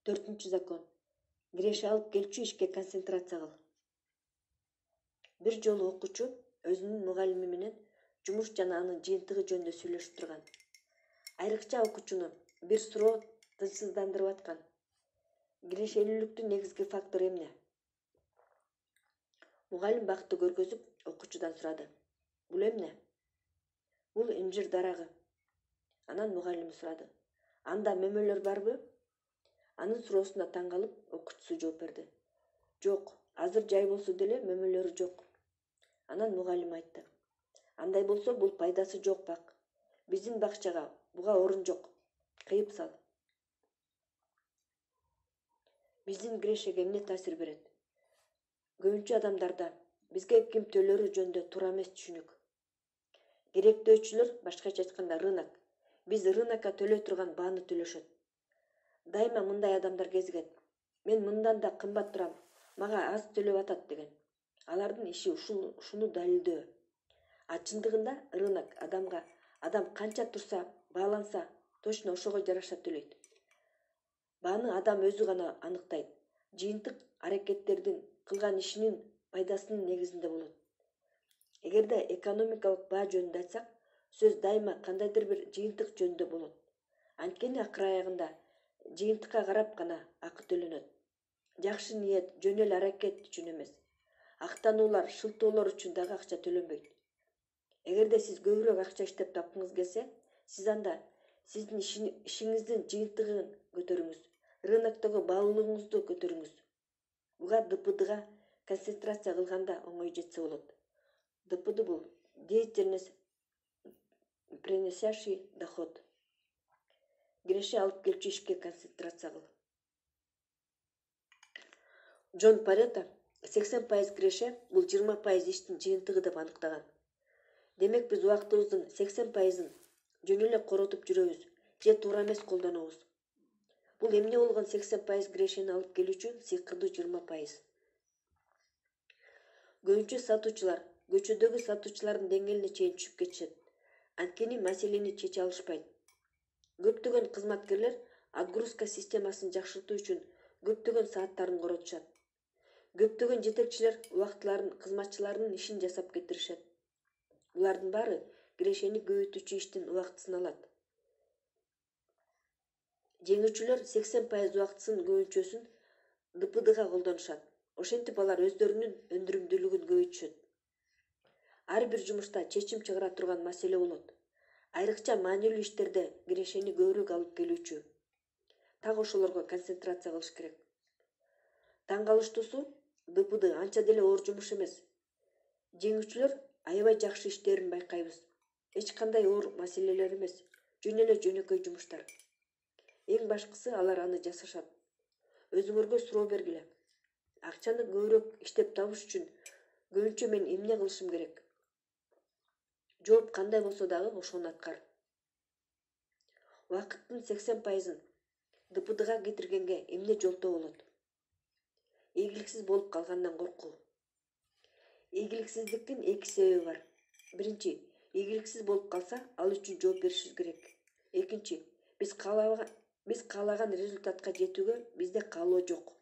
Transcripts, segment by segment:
4 закон. Киреше алып келчү ишке концентрация кыл. Бир жолу окуучу өзүнүн мугалими менен жумуш жана анын жыйынтыгы жөнүндө сүйлөшүп турган. Айрыкча окуучуну бир суроо тынчсыздандырып аткан. Кирешелүүлүктүн негизги фактору эмне? Мугалим бакты көргөзүп окуучудан сурады. Бул эмне? Бул инжир дарагы. Анан мугалим сурады. Анда мөмөлөр барбы? Анын суроосуна таң калып, окуучусу жооп берди. Жок, азыр жай болсо деле мөмөлөрү жок. Анан мугалим айтты. Андай болсо бул пайдасы жок бак. Биздин бакчага буга орун жок. Кыйып сал. Биздин кирешеге эмне таасир берет? Көбүнчө адамдарда бизге ким төлөрү жөнүндө туура эмес түшүнүк. Керектөөчүлөр, башкача айтканда рынок. Биз рынокко төлөй турган бааны төлөшөт. Дайыма мындай адамдар кезигет. Мен мындан да кымбат турам, мага аз төлөп атат деген. Алардын иши ушуну далилдөө. А чындыгында рынок адам канча турса, бааланса, точно ошого жараша төлөйт. Бааны адам өзү гана аныктайт. Жыйынтык аракеттердин, кылган ишинин пайдасынын негизинде болот. Эгерде экономикалык баа жөнүндө айтсак, сөз дайыма кандайдыр бир жыйынтык жөнүндө болот. Анткени акыр аягында жыйынтыкка карап гана акы төлөнөт. Жакшы ниет, жөн эле аракет үчүн эмес. Актануулар, шылтоолор үчүн дагы акча төлөнбөйт. Эгерде сиз көбүрөөк акча иштеп тапкыңыз келсе, сиз анда сиздин ишиңиздин жыйынтыгын көтөрүңүз, рыноктогу баалуулугуңузду көтөрүңүз. Буга ДПДга концентрация кылганда оңой жетсе болот. ДПД бул деятельность приносящий доход. Киреше алып келчү ишке концентрация кыл. Джон Парето 80% киреше бул 20% иштин жыйынтыгы деп аныктаган. Демек биз убактыбыздын 80%-ын жөн эле коротуп жүрөбүз же туура эмес колдонобуз. Бул эмне болгон 80% кирешени алып келүүчү сыйкырдуу 20%. Көбүнчө сатуучулар көчөдөгү сатуучулардын деңгээлине чейин түшүп кетишет. Анткени маселени чече алышпайт. Көптөгөн кызматкерлер отгрузка системасын жакшыртуу үчүн көптөгөн сааттарын коротушат. Көптөгөн жетекчилер убактыларын кызматчыларынын ишин жасап кетиришет. Булардын баары кирешени көбөйтүүчү иштин убактысын алат. Жеңүүчүлөр 80% убактысын көбүнчөсүн ДПДга колдонушат. Ошентип алар өздөрүнүн өндүрүмдүүлүгүн көбөйтүшөт. Ар бир жумушта чечим чыгара турган маселе болот. Айрыкча маанилүү иштерде кирешени көбүрөөк алып келүүчү. Так ошолорго концентрация кылыш керек. Таң калыштуусу ДПД анча деле оор жумуш эмес. Жеңүүчүлөр аябай жакшы иштерин байкайбыз. Эч кандай оор маселелер эмес. Жөн эле жөнөкөй жумуштар. Эң башкысы алар аны жасашат. Өзүңөргө суроо бергиле. Акчаны көбүрөөк иштеп табыш үчүн көбүнчө мен эмне кылышым керек? Жооп кандай болсо дагы ошону аткар. Убакыттын 80%-ын ДПДга кетиргенге эмне жолтоо болот? Ийгиликсиз болуп калгандан коркуу. Ийгиликсиздиктин эки себеби бар. Биринчи, ийгиликсиз болуп калса, ал үчүн жооп беришибиз керек. Экинчи, биз каалаган результатка жетүүгө бизде каалоо жок.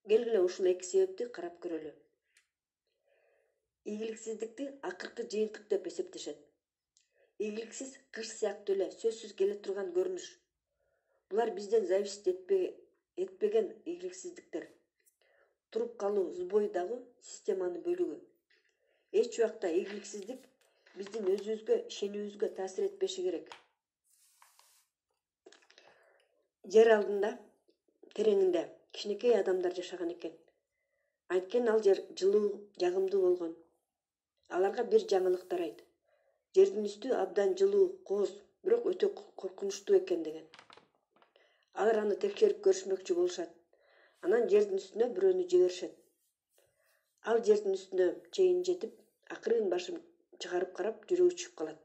Келгиле ушул эки себепти карап көрөлү. Ийгиликсиздикти акыркы жыйынтык деп эсептешет. Ийгиликсиз кыш сыяктуу эле сөзсүз келе турган көрүнүш. Булар бизден зависить этпеген ийгиликсиздиктер. Туруп калуу сбой дагы системанын бөлүгү. Эч убакта ийгиликсиздик биздин өзүбүзгө ишенүүбүзгө таасир этпеши керек. Жер алдында тереңинде кичинекей адамдар жашаган экен. Анткени ал жер жылуу, жагымдуу болгон. Аларга бир жаңылык тарайт. Жердин үстү абдан жылуу, кооз, бирок өтө коркунучтуу экен деген. Алар аны текшерип көрүшмөкчү болушат. Анан жердин үстүнө бирөөнү жиберишет. Ал жердин үстүнө чейин жетип, акырын башын чыгарып карап, жүрөгү түшүп калат.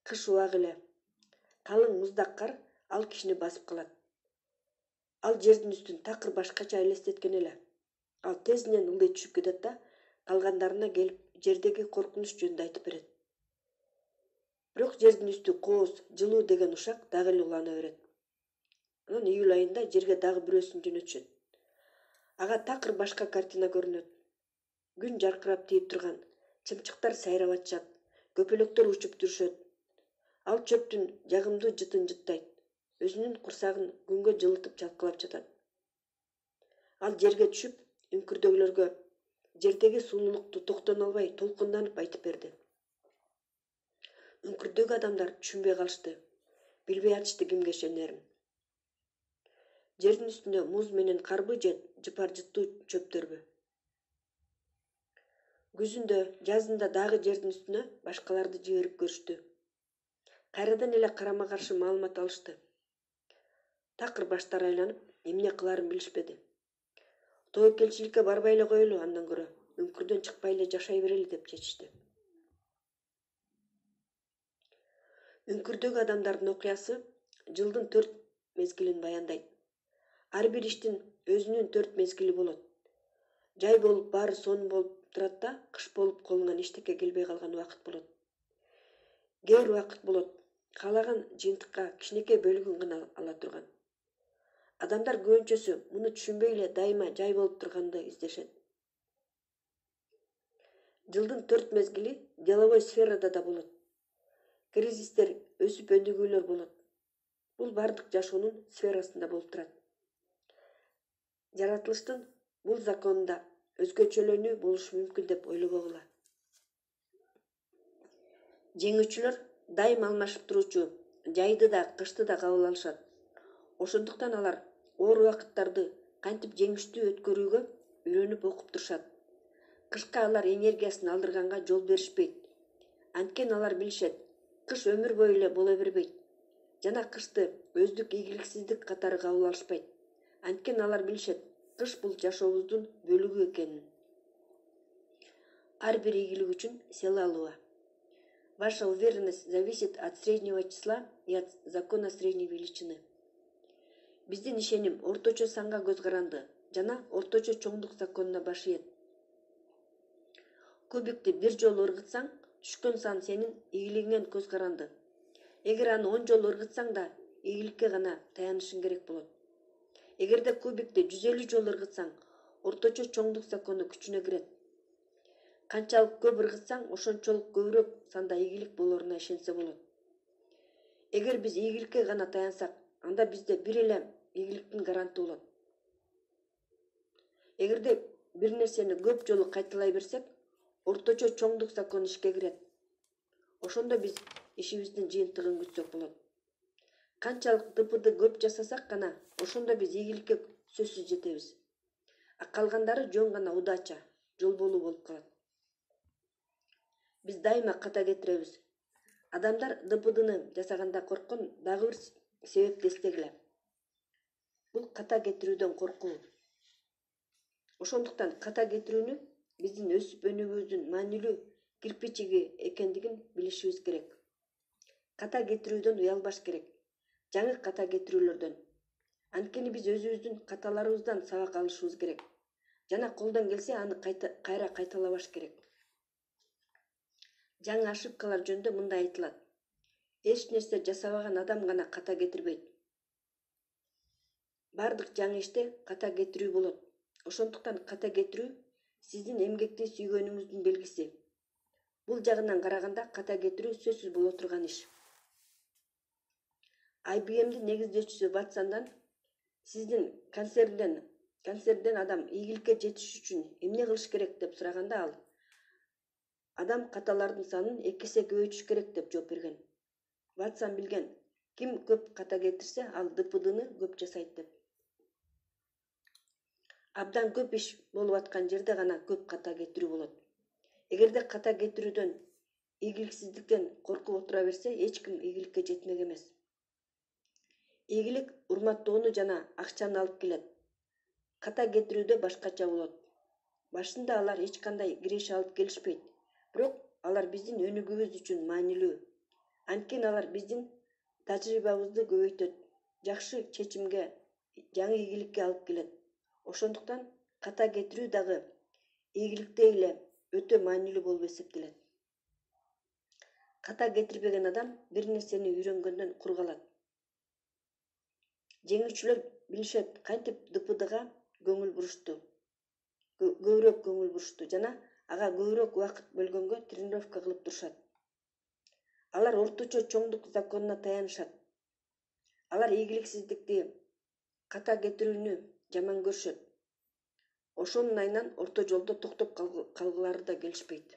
Кыш убагы эле. Калың муздак кар ал кишини басып калат. Ал жердин үстүн такыр башкача элестеткен эле. Ал тезинен ылдый түшүп кетет да, калгандарына келип жердеги коркунуч жөнүндө айтып берет. Бирок жердин үстү кооз, жылуу деген ушак дагы эле улана берет. Анан июль айында жерге дагы бирөөсүн жөнөтүшөт. Ага такыр башка картина көрүнөт. Күн жаркырап тийип турган, чымчыктар сайрап атышат, көпөлөктөр учуп жүрүшөт. Ал чөптүн жагымдуу жытын жыттайт, өзүнүн курсагын күнгө жылытып чалкалап жатат. Ал жерге түшүп, үңкүрдөгүлөргө жердеги сулуулукту токтоно албай толкунданып айтып берди. Үңкүрдөгү адамдар түшүнбөй калышты, билбей атышты кимге ишенерин. Жердин үстүндө муз менен карбы же жыпар-жыттуу чөптөрбү? Күзүндө, жазында дагы жердин үстүнө башкаларды жиберип көрүштү. Кайрадан эле карама-каршы маалымат алышты. Такыр баштары айланып, эмне кылаарын билишпеди. Тобокелчиликке барбай эле коелу, андан көрө үңкүрдөн чыкпай эле жашай берели деп чечишти. Үңкүрдөгү адамдардын окуясы жылдын 4 мезгилин баяндайт. Ар бир иштин өзүнүн 4 мезгили болот. Жай болуп баары сонун болуп турат да, кыш болуп колуңан эчтеке келбей калган убакыт болот. Кээ бир убакыт болот, каалаган жыйынтыкка кичинекей бөлүгүн гана ала турган. Адамдар көбүнчөсү муну түшүнбөй эле дайыма жай болуп турганды издешет. Жылдын 4 мезгили деловой сферада да болот. Кризистер, өсүп өнүгүүлөр болот. Бул бардык жашоонун сферасында болуп турат. Жаратылыштын бул законунда өзгөчөлөнүү болушу мүмкүн деп ойлобогула. Жеңүүчүлөр дайым алмашып туруучу жайды да, кышты да кабыл алышат. Ошондуктан алар оор убакыттарды кантип жеңиштүү өткөрүүгө үйрөнүп окуп турушат. Кышка алар энергиясын алдырганга жол беришпейт. Анткени алар билишет, кыш өмүр бою эле боло бербейт. Жана кышты өздүк ийгиликсиздик катары кабыл алышпайт. Анткени алар билишет, кыш бул жашообуздун бөлүгү экенин. Ар бир ийгилик үчүн сыйлай алуу. Ваша уверенность зависит от среднего числа и от закона средней величины. Биздин ишеним орточо санга көз каранды жана орточо чоңдук законуна баш ийет. Кубикти бир жолу ыргытсаң, түшкөн сан сенин ийгилигиңен көз каранды. Эгер аны 10 жолу ыргытсаң да, ийгиликке гана таянышың керек болот. Эгерде кубикти 150 жолу ыргытсаң, орточо чоңдук закону күчүнө кирет. Канчалык көп ыргытсаң, ошончолук көбүрөөк санда ийгилик болоруна ишенсе болот. Эгер биз ийгиликке гана таянсак, анда бизде бир эле ийгиликтин гаранты болот. Эгерде бир нерсени көп жолу кайталай берсек, орточо чоңдук закону ишке кирет. Ошондо биз ишибиздин жыйынтыгын күтсөк болот. Канчалык ДПды көп жасасак гана, ошондо биз ийгиликке сөзсүз жетебиз. А калгандары жөн гана удача, жол болуу болуп калат. Биз дайыма ката кетиребиз. Адамдар ДПдыны жасаганда корккон дагы бир себепти эстегиле. Бул ката кетирүүдөн коркуу. Ошондуктан ката кетирүүнү биздин өсүп өнүгүүбүздүн маанилүү кирпичиги экендигин билишибиз керек. Ката кетирүүдөн уялбаш керек. Жаңы ката кетирүүлөрдөн. Анткени биз өзүбүздүн каталарыбыздан сабак алышыбыз керек. Жана колдон келсе аны кайра кайталабаш керек. Жаңы ошибкалар жөнүндө мындай айтылат. Эч нерсе жасабаган адам гана ката кетирбейт. Бардык жаңы иште ката кетирүү болот. Ошондуктан ката кетирүү сиздин эмгекти сүйгөнүңүздүн белгиси. Бул жагынан караганда ката кетирүү сөзсүз боло турган иш. IBM'дин негиздөөчүсү Ватсондан сиздин концернден адам ийгиликке жетиш үчүн эмне кылыш керек деп сураганда ал адам каталардын санын 2 эсе көбөйтүш керек деп жооп берген. Ватсон билген, ким көп ката кетирсе, ал ДПдыны көп жасайт деп. Абдан көп иш болуп аткан жерде гана көп ката кетирүү болот. Эгерде ката кетирүүдөн, ийгиликсиздиктен коркуп отура берсе, эч ким ийгиликке жетмек эмес. Ийгилик урматтоону жана акчаны алып келет. Ката кетирүүдө башкача болот. Башында алар эч кандай киреше алып келишпейт, бирок алар биздин өнүгүүбүз үчүн маанилүү. Анткени алар биздин тажрыйбабызды көбөйтөт, жакшы чечимге, жаңы ийгиликке алып келет. Ошондуктан ката кетирүү дагы ийгиликтей эле өтө маанилүү болуп эсептелет. Ката кетирбеген адам бир нерсени үйрөнгөндөн кур калат. Жеңүүчүлөр билишет кантип ДПДга көбүрөөк көңүл бурушту жана ага көбүрөөк убакыт бөлгөнгө тренировка кылып турушат. Алар орточо чоңдук законуна таянышат. Алар ийгиликсиздикти, ката кетирүүнү жаман көрүшөт. Ошонун айынан орто жолдо токтоп калгылары да келишпейт.